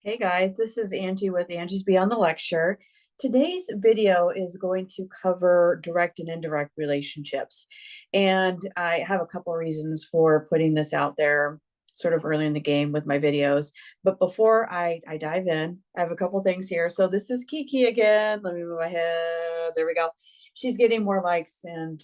Hey guys, this is Angie with Angie's Beyond the Lecture. Today's video is going to cover direct and indirect relationships. And I have a couple of reasons for putting this out there sort of early in the game with my videos. But before I dive in, I have a couple things here. So this is Kiki again. Let me move my head. There we go. She's getting more likes and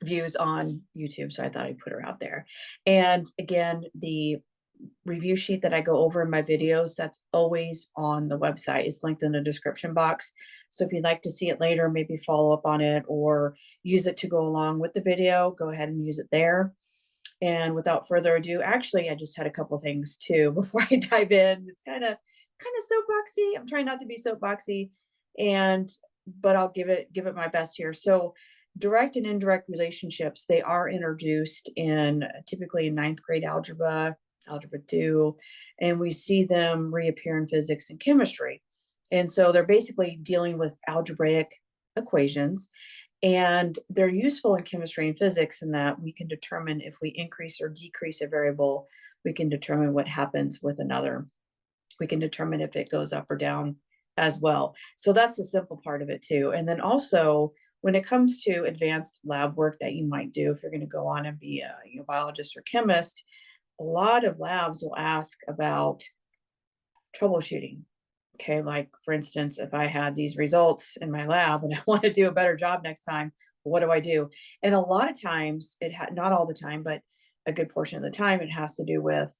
views on YouTube, so I thought I'd put her out there. And again, the review sheet that I go over in my videos, that's always on the website. It's linked in the description box. So if you'd like to see it later, maybe follow up on it or use it to go along with the video, go ahead and use it there. And without further ado, actually, I just had a couple things too before I dive in. It's kind of soapboxy. I'm trying not to be soapboxy, but I'll give it my best here. So direct and indirect relationships, they are introduced in typically in ninth grade algebra, Algebra II, and we see them reappear in physics and chemistry. And so they're basically dealing with algebraic equations, and they're useful in chemistry and physics in that we can determine if we increase or decrease a variable, we can determine what happens with another. We can determine if it goes up or down as well. So that's the simple part of it too. And then also, when it comes to advanced lab work that you might do, if you're going to go on and be a biologist or chemist, a lot of labs will ask about troubleshooting. Okay, like for instance, if I had these results in my lab and I want to do a better job next time, what do I do? And a lot of times, not all the time, but a good portion of the time, it has to do with,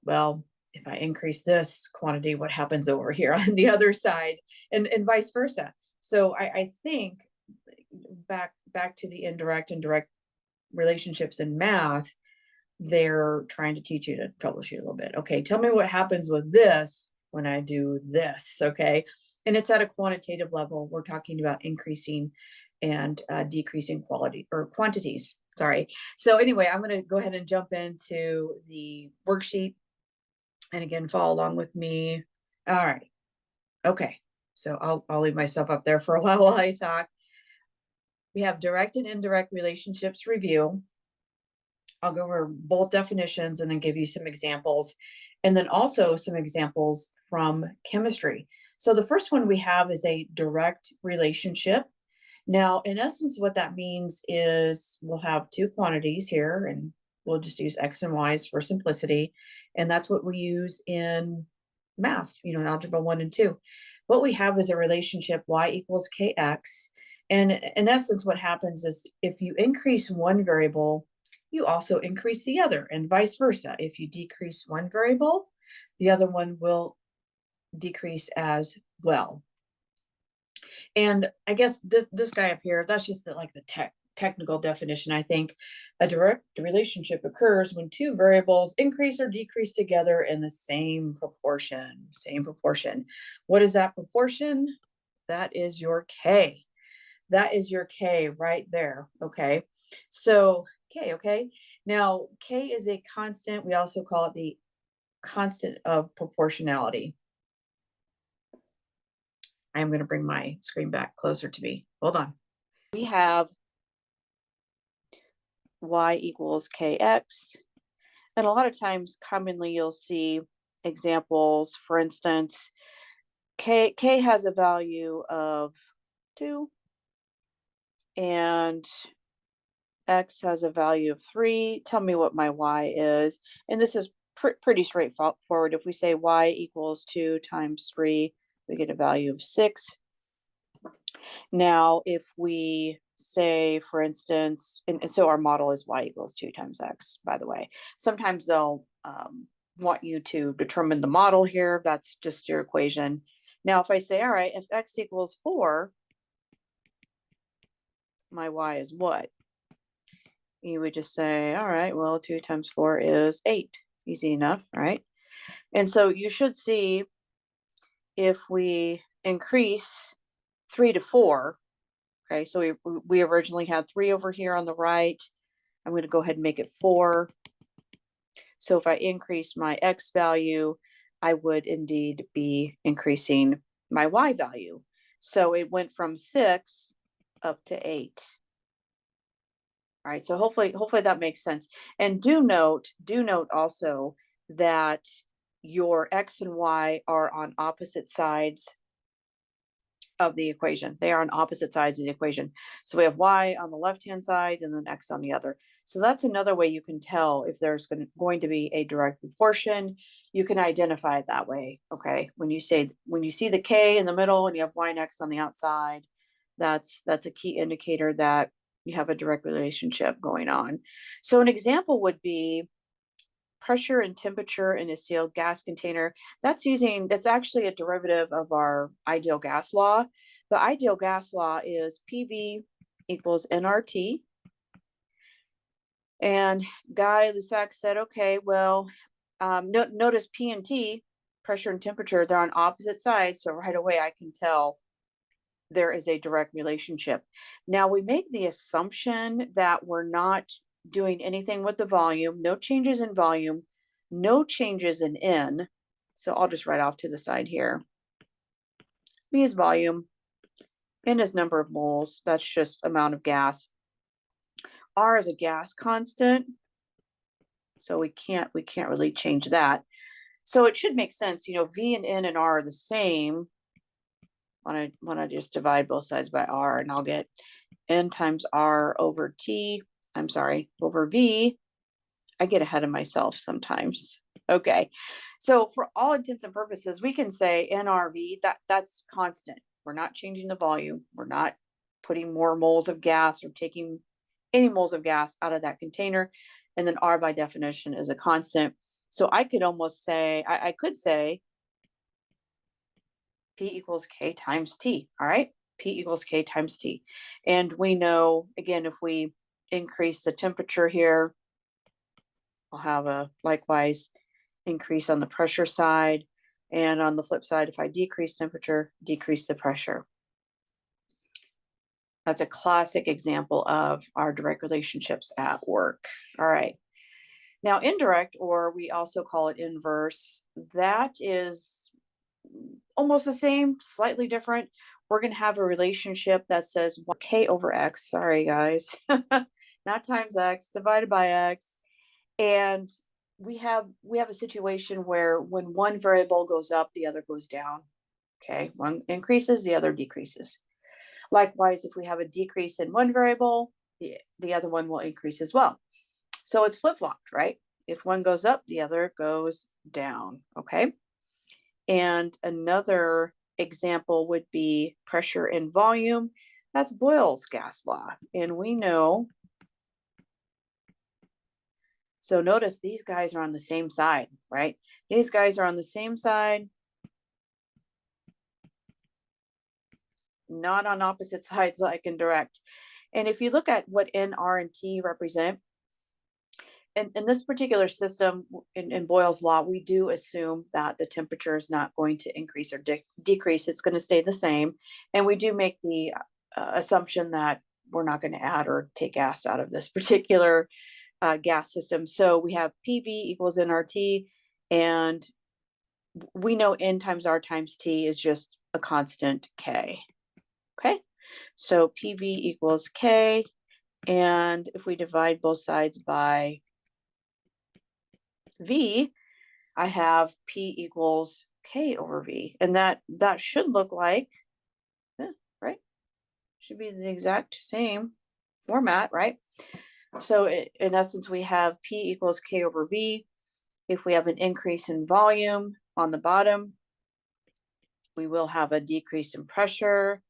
well, if I increase this quantity, what happens over here on the other side, and vice versa. So I think back to the indirect and direct relationships in math, they're trying to teach you to troubleshoot a little bit. Okay, tell me what happens with this when I do this, okay? And it's at a quantitative level. We're talking about increasing and decreasing quality or quantities, sorry. So anyway, I'm gonna go ahead and jump into the worksheet. And again, follow along with me. All right, okay. So I'll leave myself up there for a while I talk. We have direct and indirect relationships review. I'll go over both definitions and then give you some examples, and then also some examples from chemistry. So the first one we have is a direct relationship. Now, in essence, what that means is we'll have two quantities here, and we'll just use X and Y's for simplicity. And that's what we use in math, in Algebra 1 and 2. What we have is a relationship Y equals KX. And in essence, what happens is if you increase one variable, you also increase the other, and vice versa. If you decrease one variable, the other one will decrease as well. And I guess this guy up here, that's just like the technical definition. I think a direct relationship occurs when two variables increase or decrease together in the same proportion. What is that proportion? That is your K. That is your K right there. Okay. So K, okay. Now, K is a constant. We also call it the constant of proportionality. I'm going to bring my screen back closer to me. Hold on. We have Y equals KX. And a lot of times, commonly, you'll see examples. For instance, K has a value of 2. And X has a value of 3. Tell me what my Y is. And this is pretty straightforward. If we say Y equals 2 times 3, we get a value of 6. Now, if we say, for instance, and so our model is Y equals 2 times X, by the way. Sometimes they'll want you to determine the model here. That's just your equation. Now, if I say, all right, if X equals 4, my Y is what? You would just say, all right, well, 2 times 4 is 8. Easy enough, right? And so you should see if we increase 3 to 4, okay, so we originally had 3 over here on the right. I'm going to go ahead and make it 4. So if I increase my X value, I would indeed be increasing my Y value. So it went from 6 up to 8. All right, so hopefully that makes sense. And do note also that your x and y are on opposite sides of the equation. They are on opposite sides of the equation. So we have y on the left-hand side and then x on the other. So that's another way you can tell if there's going to be a direct proportion. You can identify it that way, okay? When you see the k in the middle and you have y and x on the outside, that's a key indicator that you have a direct relationship going on. So an example would be pressure and temperature in a sealed gas container. That's actually a derivative of our ideal gas law. The ideal gas law is PV equals nRT. And Guy Lussac said, okay, well, notice P and T, pressure and temperature, they're on opposite sides. So right away I can tell there is a direct relationship. Now we make the assumption that we're not doing anything with the volume, no changes in volume, no changes in N. So I'll just write off to the side here. V is volume, N is number of moles, that's just amount of gas. R is a gas constant, so we can't really change that. So it should make sense, V and N and R are the same. When I just divide both sides by R, and I'll get N times R over V. I get ahead of myself sometimes. Okay, so for all intents and purposes, we can say NRV, that's constant. We're not changing the volume. We're not putting more moles of gas or taking any moles of gas out of that container. And then R by definition is a constant. So I could almost say, I could say P equals K times T, all right? P equals K times T. And we know, again, if we increase the temperature here, I'll have a likewise increase on the pressure side. And on the flip side, if I decrease temperature, decrease the pressure. That's a classic example of our direct relationships at work. All right. Now, indirect, or we also call it inverse, that is almost the same, slightly different. We're going to have a relationship that says K over X. Sorry, guys. Not times X, divided by X. And we have a situation where when one variable goes up, the other goes down. Okay, one increases, the other decreases. Likewise, if we have a decrease in one variable, the other one will increase as well. So it's flip-flopped, right? If one goes up, the other goes down, okay? And another example would be pressure and volume. That's Boyle's gas law. And we know, so notice these guys are on the same side, right? These guys are on the same side, not on opposite sides like in direct. And if you look at what N, R, and T represent, in this particular system, in Boyle's law, we do assume that the temperature is not going to increase or decrease. It's going to stay the same. And we do make the assumption that we're not going to add or take gas out of this particular gas system. So we have PV equals nRT, and we know N times R times T is just a constant K. Okay, so PV equals K, and if we divide both sides by V, I have P equals K over V, and that should look like, right? Should be the exact same format, right? So in essence, we have P equals K over V. If we have an increase in volume on the bottom, we will have a decrease in pressure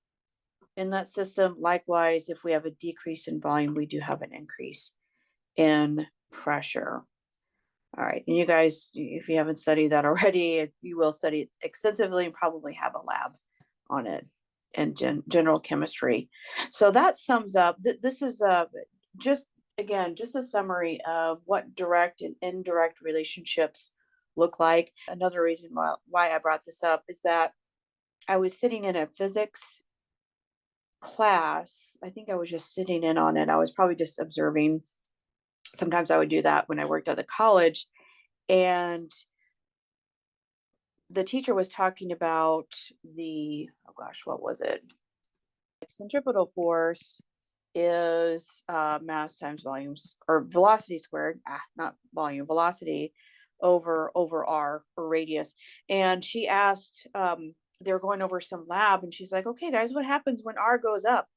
in that system. Likewise, if we have a decrease in volume, we do have an increase in pressure. All right, and you guys, if you haven't studied that already, you will study it extensively and probably have a lab on it in general chemistry. So that sums up, this is just a summary of what direct and indirect relationships look like. Another reason why I brought this up is that I was sitting in a physics class. I think I was just sitting in on it. I was probably just observing. Sometimes I would do that when I worked at the college, and the teacher was talking about what was it? Centripetal force is mass times volumes, or velocity squared, not volume, velocity over r, or radius. And she asked, they were going over some lab, and she's like, okay guys, what happens when r goes up?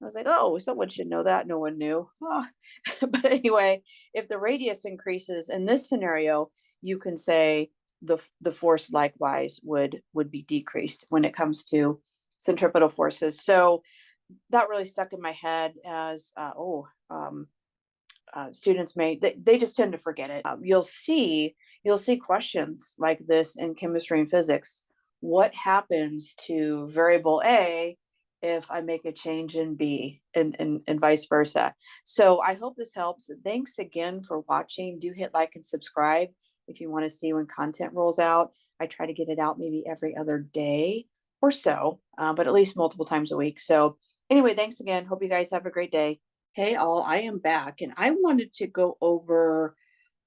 I was like, oh, someone should know that. No one knew. Oh. But anyway, if the radius increases in this scenario, you can say the force likewise would be decreased when it comes to centripetal forces. So that really stuck in my head as students they just tend to forget it. You'll see questions like this in chemistry and physics. What happens to variable A if I make a change in B, and vice versa? So I hope this helps. Thanks again for watching. Do hit like and subscribe if you want to see when content rolls out. I try to get it out maybe every other day or so, but at least multiple times a week. So anyway, thanks again. Hope you guys have a great day. Hey all, I am back, and I wanted to go over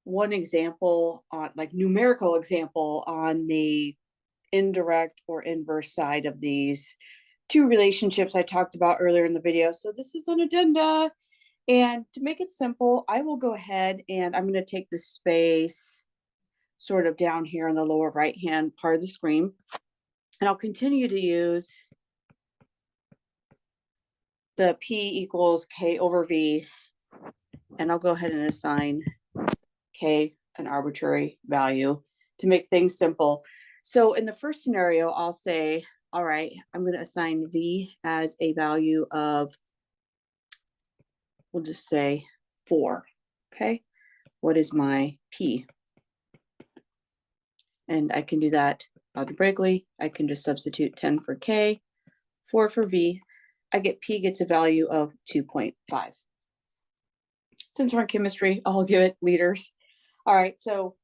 one example on, like, numerical example on the indirect or inverse side of these two relationships I talked about earlier in the video. So this is an addenda, and to make it simple, I will go ahead and I'm going to take the space sort of down here in the lower right hand part of the screen, and I'll continue to use the P equals K over V, and I'll go ahead and assign K an arbitrary value to make things simple. So in the first scenario, I'll say, all right, I'm going to assign V as a value of, we'll just say 4. Okay, what is my P? And I can do that algebraically. I can just substitute 10 for K, 4 for V. I get P gets a value of 2.5. Since we're in chemistry, I'll give it liters. All right, so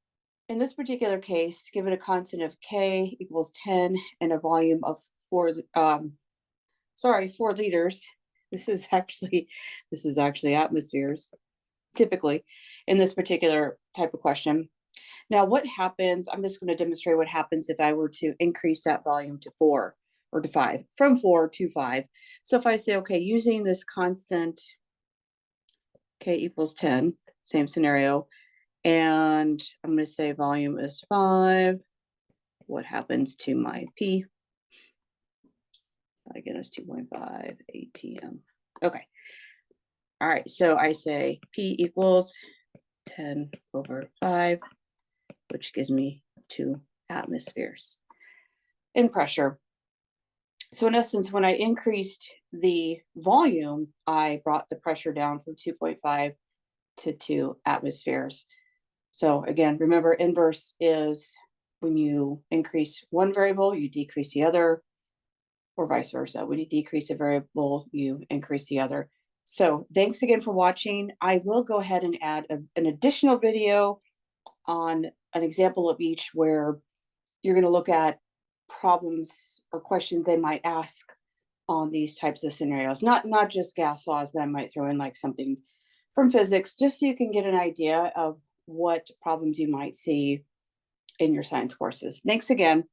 in this particular case, give it a constant of K equals 10 and a volume of 4 liters. This is actually atmospheres, typically, in this particular type of question. Now, what happens, I'm just going to demonstrate what happens if I were to increase that volume to 4 or to 5, from 4 to 5. So if I say, okay, using this constant K equals 10, same scenario, and I'm going to say volume is 5, what happens to my P? Again, it's 2.5 ATM. Okay. All right, so I say P equals 10 over 5, which gives me 2 atmospheres in pressure. So in essence, when I increased the volume, I brought the pressure down from 2.5 to 2 atmospheres. So again, remember, inverse is when you increase one variable, you decrease the other, or vice versa. When you decrease a variable, you increase the other. So thanks again for watching. I will go ahead and add an additional video on an example of each, where you're going to look at problems or questions they might ask on these types of scenarios. Not just gas laws, but I might throw in like something from physics, just so you can get an idea of what problems you might see in your science courses. Thanks again.